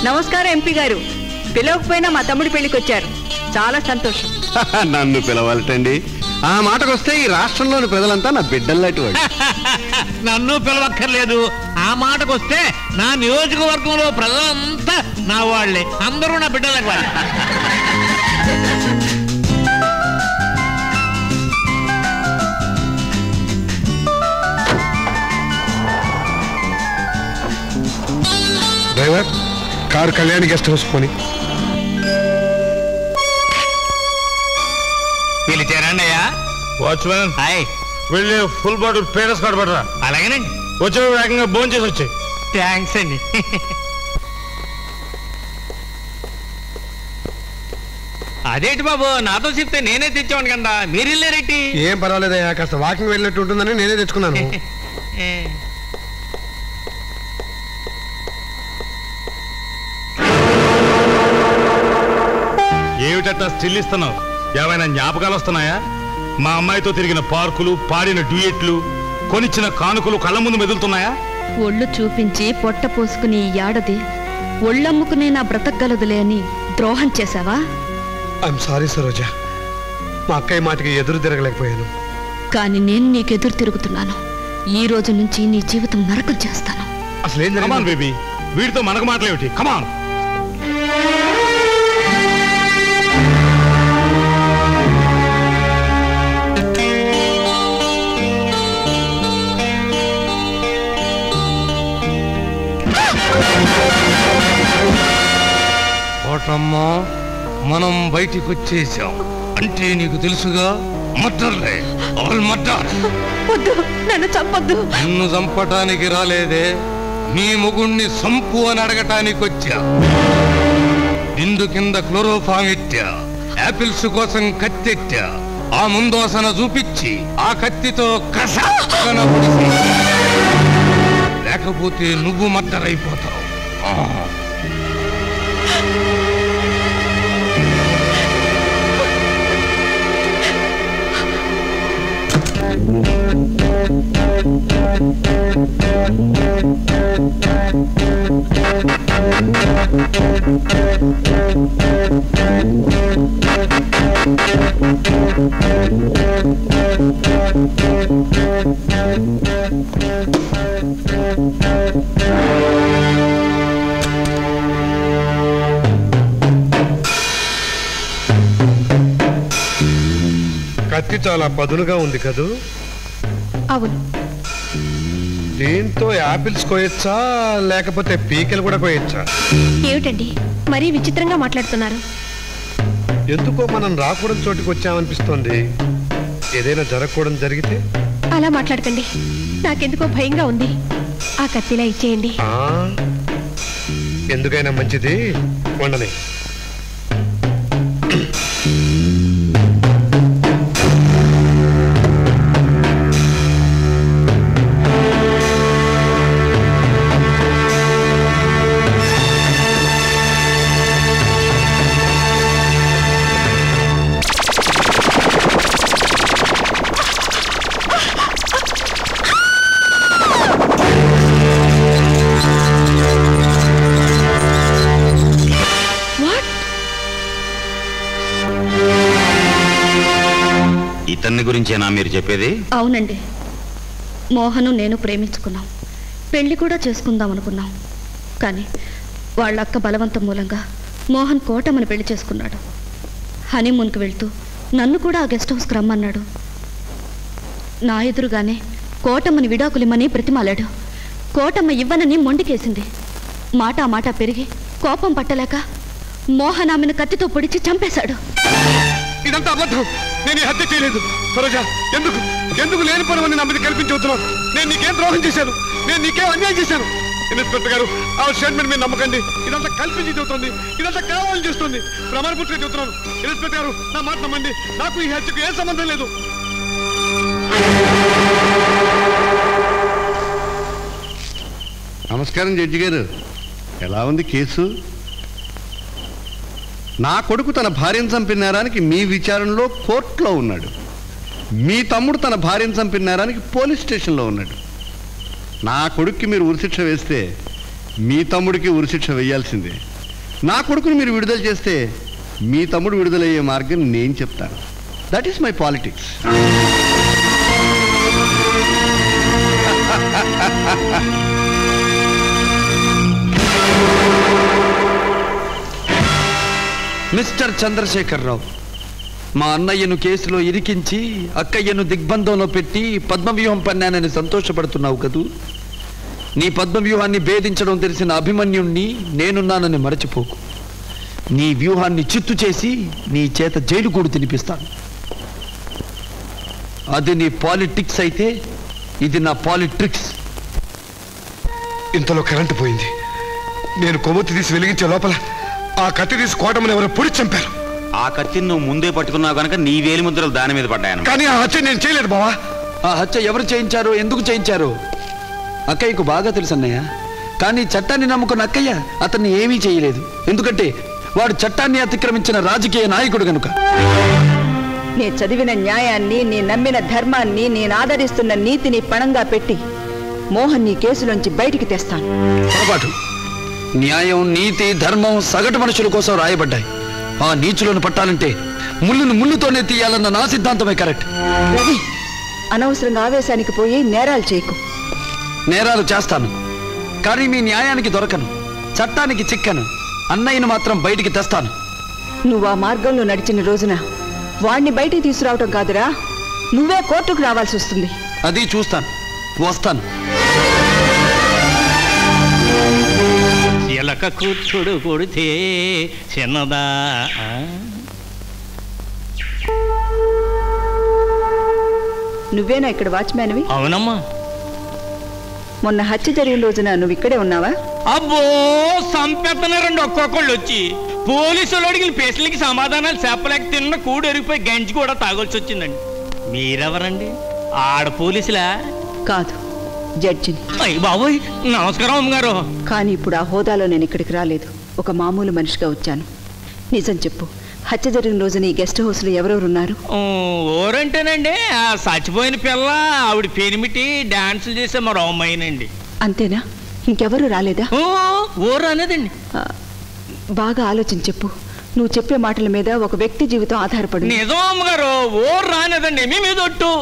నమస్కారం ఎంపీ గారు. పిలవకపోయినా మా తమ్ముడి పెళ్లికి వచ్చారు. చాలా సంతోషం. నన్ను పిలవాలటండి. ఆ మాటకొస్తే ఈ రాష్ట్రంలోని ప్రజలంతా నా బిడ్డల్లాంటి వాడు. నన్ను పిలవక్కర్లేదు. ఆ మాటకొస్తే నా నియోజకవర్గంలో ప్రజలంతా నా వాళ్లే, అందరూ నా బిడ్డలకు వాళ్ళే. Driver, car Kalyani guest house కొని. పిలిచారండి అయ్యా? Watchman, hi. వెళ్ళి ఫుల్ బాటిల్ పేరస్ కార్డు పడరా. అలాగేనండి. వచ్చే వేగంగా భోజనం చేసి వచ్చాయి. థ్యాంక్స్ అండి. అదేంటి బాబు, నాతో చెప్తే నేనే తెచ్చాను కదా, మీరు వెళ్ళారేంటి? ఏం పర్వాలేదయ్యా, కాస్త వాకింగ్ వెళ్ళినట్టు ఉంటుందని నేనే తెచ్చుకున్నాను. ఏమిటట్టా స్టిల్ ఇస్తున్నావు? ఏమైనా జ్ఞాపకాలు వస్తున్నాయా? మా అమ్మాయితో తిరిగిన పార్కులు, పాడిన డ్యూయెట్లు, కొనిచ్చిన కానుకలు కళ్ళ ముందు మెదులుతున్నాయా? ఒళ్ళు చూపించి పొట్ట పోసుకుని ఈ ఏడాది ఒళ్ళమ్ముకునే నా బ్రతకగలదులే అని ద్రోహం చేశావా? ఐఎమ్ సారీ సరోజా, మా అక్కయ్య మాటకి ఎదురు తిరగలేకపోయాను. కానీ నేను నీకెదురు తిరుగుతున్నాను. ఈ రోజు నుంచి నీ జీవితం నరకం చేస్తాను. అసలు ఏం జరిగింది బేబీ? వీడితో మనకు మాటలేమిటి? కమాన్. కోటమ్మా, మనం బయటికి వచ్చేసాం అంటే నీకు తెలుసుగా, మర్డర్లే, ఆల్ మర్డర్. వద్దు, నన్ను చంపొద్దు. నిన్ను చంపటానికి రాలేదే, నీ మొగుణ్ణి సంపు అని అడగటానికి వచ్చా. బిందు కింద క్లోరోఫామ్ ఎట్టా, యాపిల్స్ కోసం కత్తెట్టా. ఆ ముందోసన చూపించి ఆ కత్తితో కసన పొడిసి, లేకపోతే నువ్వు మర్డర్ అయిపోతావు. కత్తి చాలా పదునుగా ఉంది కదూ? అవును. దీంతో యాపిల్స్ కోయచ్చా, లేకపోతే పీకెలు కూడా కోయచ్చా? ఏమిటండి మరీ విచిత్రంగా మాట్లాడుతున్నారు? ఎందుకో మనం రాకూడని చోటుకి వచ్చామనిపిస్తోంది. ఏదైనా జరగకూడదు జరిగితే? అలా మాట్లాడకండి, నాకెందుకో భయంగా ఉంది. ఆ కత్తిలా ఇచ్చేయండి. ఎందుకైనా మంచిది, వండని. ఇతన్ని గురించేనా మీరు చెప్పేది? అవునండి. మోహను నేను ప్రేమించుకున్నాం, పెళ్లి కూడా చేసుకుందాం అనుకున్నాం. కానీ వాళ్ళ అక్క బలవంతం మూలంగా మోహన్ కోటమ్మని పెళ్లి చేసుకున్నాడు. హనీమూన్కి వెళ్తూ నన్ను కూడా ఆ గెస్ట్ హౌస్కి రమ్మన్నాడు. నా ఎదురుగానే కోటమ్మని విడాకులిమ్మని ప్రతిమాలాడు. కోటమ్మ ఇవ్వనని మొండికేసింది. మాట పెరిగి కోపం పట్టలేక మోహన్ ఆమెను కత్తితో పొడిచి చంపేశాడు. ఇదంతా అబద్ధం. నేను ఈ హత్య చేయలేదు. సరోజా, ఎందుకు ఎందుకు లేని పనులని నా మీద కల్పించవుతున్నావు? నేను నీకేం ద్రోహం చేశాను? నేను నీకేం అన్యాయం చేశాను? ఇన్స్పెక్టర్ గారు, ఆ స్టేట్మెంట్ మీరు నమ్మకండి. ఇదంతా కల్పించి చెబుతుంది, ఇదంతా కావాలని చేస్తుంది. ప్రమాణపూర్తిగా చెబుతున్నాను. ఇన్స్పెక్టర్ గారు, నా మాట నమ్మండి. నాకు ఈ హత్యకు ఏ సంబంధం లేదు. నమస్కారం జడ్జి గారు. ఎలా ఉంది కేసు? నా కొడుకు తన భార్యను చంపిన నేరానికి మీ విచారణలో కోర్టులో ఉన్నాడు. మీ తమ్ముడు తన భార్యను చంపిన నేరానికి పోలీస్ స్టేషన్లో ఉన్నాడు. నా కొడుక్కి మీరు ఉరిశిక్ష వేస్తే మీ తమ్ముడికి ఉరిశిక్ష వేయాల్సిందే. నా కొడుకుని మీరు విడుదల చేస్తే మీ తమ్ముడు విడుదలయ్యే మార్గం నేను చెప్తాను. That is my politics. Mister Chandrashekar Rao, మా అన్నయ్యను కేసులో ఇరికించి అక్కయ్యను దిగ్బంధంలో పెట్టి పద్మవ్యూహం పన్నానని సంతోషపడుతున్నావు కదూ? నీ పద్మవ్యూహాన్ని భేదించడం తెలిసిన అభిమన్యుణ్ణి నేనున్నానని మరచిపోకు. నీ వ్యూహాన్ని చిత్తు చేసి నీ చేత జైలు కూడు తినిపిస్తాను. అది నీ పాలిటిక్స్ అయితే ఇది నా పాలిట్రిక్స్. ఇంతలో కరెంటు పోయింది. నేను కొవ్వొత్తి తీసి వెలిగించే లోపల ఆ కత్తి తీసి కోటమని ఎవరో పొడి చంపారు. ఆ కత్తిని నువ్వు ముందే పట్టుకున్నావు కనుక నీ వేలి ముద్రలు దాని మీద పడ్డాయను. కానీ ఆ హత్య నేను చేయలేదు బావా. ఆ హత్య ఎవరు చేయించారో, ఎందుకు చేయించారో అక్కయ్యకు బాగా తెలుసు అన్నయ్య. కానీ చట్టాన్ని నమ్ముకున్న అక్కయ్య అతన్ని ఏమీ చేయలేదు. ఎందుకంటే వాడు చట్టాన్ని అతిక్రమించిన రాజకీయ నాయకుడు కనుక. నే చదివిన న్యాయాన్ని, నీ నమ్మిన ధర్మాన్ని, నేను ఆదరిస్తున్న నీతిని పణంగా పెట్టి మోహన్ నీ కేసులోంచి బయటికి తెస్తాను. పొరపాటు. న్యాయం, నీతి, ధర్మం సగటు మనుషుల కోసం రాయబడ్డాయి. ఆ నీచులను పట్టాలంటే ముళ్ళును ముళ్ళుతోనే తీయాలన్న నా సిద్ధాంతమే కరెక్ట్. రవి, అనవసరంగా ఆవేశానికి పోయి నేరాలు చేయకు. నేరాలు చేస్తాను, కానీ మీ న్యాయానికి దొరకను, చట్టానికి చిక్కను. అన్నయ్యను మాత్రం బయటికి తెస్తాను. నువ్వు ఆ మార్గంలో నడిచిన రోజున వాణ్ణి బయటికి తీసుకురావటం కాదురా, నువ్వే కోర్టుకు రావాల్సి వస్తుంది. అది చూస్తాను, వస్తాను. ఎలక కూర్చుడు కొడితే చిన్నదా. నువ్వేనా ఇక్కడ వాచ్మ్యాన్వి? అవునమ్మా. మొన్న హత్య జరిగిన రోజున నువ్వు ఇక్కడే ఉన్నావా? అబ్బో, సంపెత్తనారండి ఒక్కొక్కళ్ళు వచ్చి. పోలీసులు అడిగిన ప్రశ్నలకి సమాధానాలు చెప్పలేక తిన్న కూడు ఎరిగిపోయి గంజి కూడా తాగొల్సి వచ్చిందండి. మీరెవరండి? ఆడ పోలీసులా? కాదు, జడ్జిని. అయ్య బాబోయ్, నమస్కారం అమ్మగారు. కానీ ఇప్పుడు ఆ హోదాలో నేను ఇక్కడికి రాలేదు, ఒక మామూలు మనిషిగా వచ్చాను. నిజం చెప్పు, హత్య జరిగిన రోజున ఈ గెస్ట్ హౌస్ లో ఎవరెవరున్నారు? ఊరంటేనండి ఆ చచ్చిపోయిన పిల్ల, ఆవిడ పెనిమిటి, డాన్సులు చేసే మరో అమ్మాయినండి. అంతేనా? ఇంకెవరు రాలేదా? ఊరు అనేదండి. బాగా ఆలోచించి చెప్పు. నువ్వు చెప్పే మాటల మీద ఒక వ్యక్తి జీవితం ఆధారపడి. నిజం అమ్మగారు, ఊరు రానేదండి, మీ మీద ఒట్టు.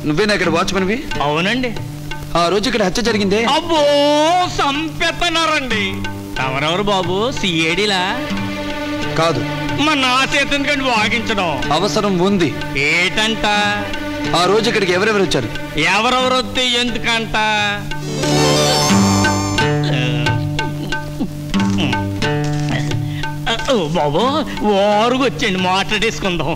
నువ్వేనా ఇక్కడ వాచ్మన్వి? అవునండి. ఆ రోజు ఇక్కడ హత్య జరిగిందే? అబ్బో, సంపెత్తనారండి. ఎవరెవరు బాబు? సిఐడిలా? కాదు. మన నా చేతికండి వాగించడం అవసరం ఉంది. ఏటంట? ఆ రోజు ఇక్కడికి ఎవరెవరు వచ్చారు? ఎవరెవరు వస్తే ఎందుకంట? బాబు, వారుగా వచ్చండి, మాట్లాడేసుకుందాం.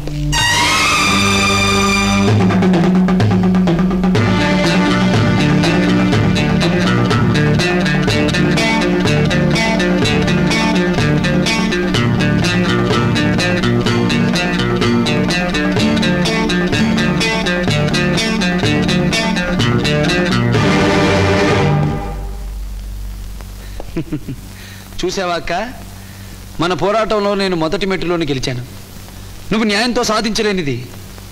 చూసావా అక్క, మన పోరాటంలో నేను మొదటి మెట్టులోని గెలిచాను. నువ్వు న్యాయంతో సాధించలేనిది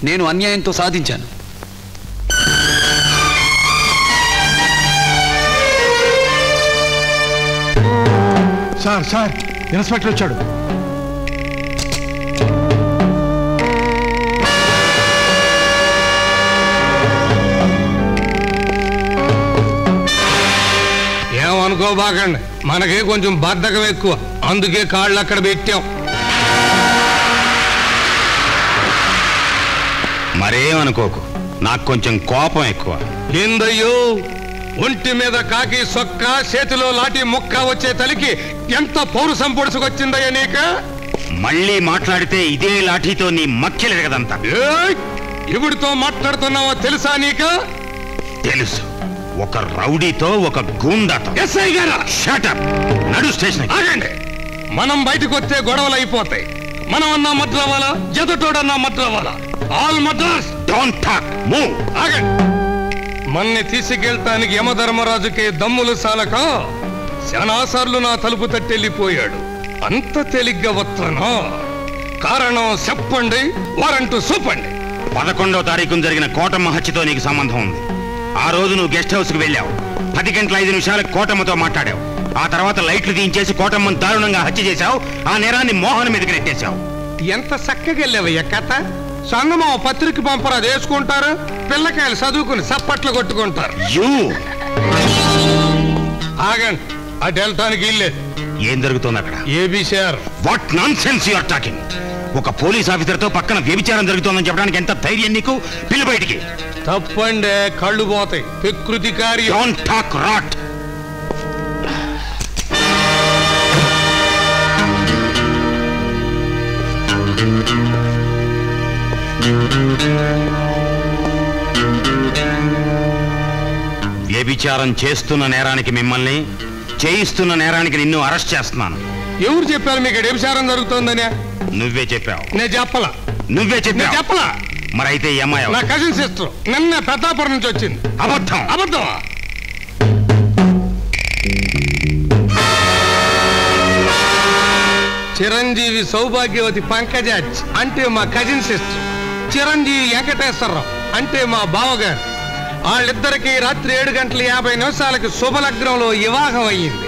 నేను అన్యాయంతో సాధించాను. సార్ సార్, ఇన్స్పెక్టర్ వచ్చాడు. ఏమనుకోబాకండి, మనకే కొంచెం బద్ధకం ఎక్కువ, అందుకే కాళ్ళు అక్కడ పెట్టాం. మరేమనుకోకు, నాకు కొంచెం కోపం ఎక్కువ. ఏందయ్యో, ఒంటి మీద కాకి సొక్క, చేతిలో లాఠీ ముక్క వచ్చే తలికి ఎంత పౌరుషం పొడుచుకొచ్చిందయ్యా నీక? మళ్ళీ మాట్లాడితే ఇదే లాఠీతో నీ మక్కిలేదు కదంతా. ఇవిడితో మాట్లాడుతున్నావో తెలుసా నీక? తెలుసు, ఒక రౌడీతో, ఒక గూండాతో. ఎస్ఐ గారు, షట్ అప్. నడు స్టేషన్. ఆగండి. మనం బయటకు వస్తే గొడవలు అయిపోతాయి. మనం అన్నా మద్రవాలా ఎదుటోడన్నా మద్రవాలా all Madras don't talk move. ఆగండి. మన్ని తీసుకెళ్తానికి యమధర్మరాజుకే దమ్ములు సాలక శానాసార్లు నా తలుపు తట్టెళ్ళిపోయాడు. అంత తేలిగ్గా వస్తానా? కారణం చెప్పండి, వారంటూ చూపండి. 11వ తారీఖున జరిగిన కోటమ్మ హత్యతో నీకు సంబంధం ఉంది. ఆ రోజు నువ్వు గెస్ట్ హౌస్ కు వెళ్ళావు. 10 గంటల 5 నిమిషాలకు కోటమ్మతో మాట్లాడావు. ఆ తర్వాత లైట్లు తీయించేసి కోటమ్మను దారుణంగా హత్య చేశావు. ఆ నేరాన్ని మోహన్ మీదకి నెట్టేశావు. ఎంత చక్కగా వెళ్ళావయ్య కథ. సంగమం పత్రిక పంపరు, అది వేసుకుంటారు. పిల్లకాయలు చదువుకుని చప్పట్లు కొట్టుకుంటారు. ఆగండి, అటు వెళ్ళటానికి ఇల్లేదు. ఏం జరుగుతుంది అక్కడ? A B C R. What nonsense you are talking? ఒక పోలీస్ ఆఫీసర్ తో పక్కన వ్యభిచారం జరుగుతోందని చెప్పడానికి ఎంత ధైర్యం నీకు? పిల్ల బయటికి. తప్పండే, కళ్ళు పోతాయి. ప్రకృతి కార్యం. Don't talk rot. వ్యభిచారం చేస్తున్న నేరానికి మిమ్మల్ని, చేయిస్తున్న నేరానికి నిన్ను అరెస్ట్ చేస్తున్నాను. ఎవరు చెప్పారు మీకు వ్యభిచారం జరుగుతోందని? నువ్వే చెప్పావు. నేను చెప్పలా. నువ్వే చెప్పావు. చెప్పలా. మరైతే ఈ అమ్మాయి నా కజిన్ సిస్టర్ నిన్న పెద్దాపురం నుంచి వచ్చింది. అబద్ధం. అబద్ధమా? చిరంజీవి సౌభాగ్యవతి పంకజాజ్ అంటే మా కజిన్ సిస్టర్. చిరంజీవి వెంకటేశ్వరరావు అంటే మా బావగారు. వాళ్ళిద్దరికి రాత్రి 7:50 శుభలగ్నంలో వివాహం అయ్యింది.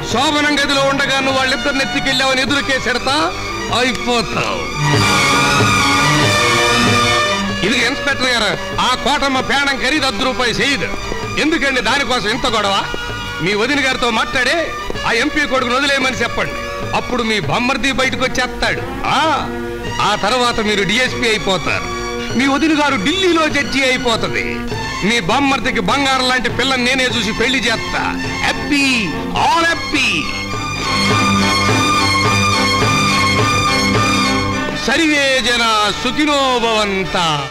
శోభనం గదిలో ఉండగా నువ్వు వాళ్ళిద్దరిని ఎత్తికెళ్ళావని ఎదురుకేసెడతా అయిపోతావు. ఇది ఇన్స్పెక్టర్ గారు, ఆ కోటమ్మ ప్రాణం ఖరీదు 10 రూపాయలు చేయదు. ఎందుకండి దానికోసం ఇంత గొడవ? మీ వదిన గారితో మాట్లాడే ఆ ఎంపీ కొడుకును వదిలేయమని చెప్పండి. అప్పుడు మీ బొమ్మర్ది బయటకు వచ్చేస్తాడు. ఆ తర్వాత మీరు డిఎస్పీ అయిపోతారు. మీ వదిన గారు ఢిల్లీలో జడ్జి అయిపోతుంది. మీ బొమ్మర్దికి బంగారం లాంటి పిల్లని నేనే చూసి పెళ్లి చేస్తా. Happy, all happy. సర్వే జన సుఖినో భవంతా.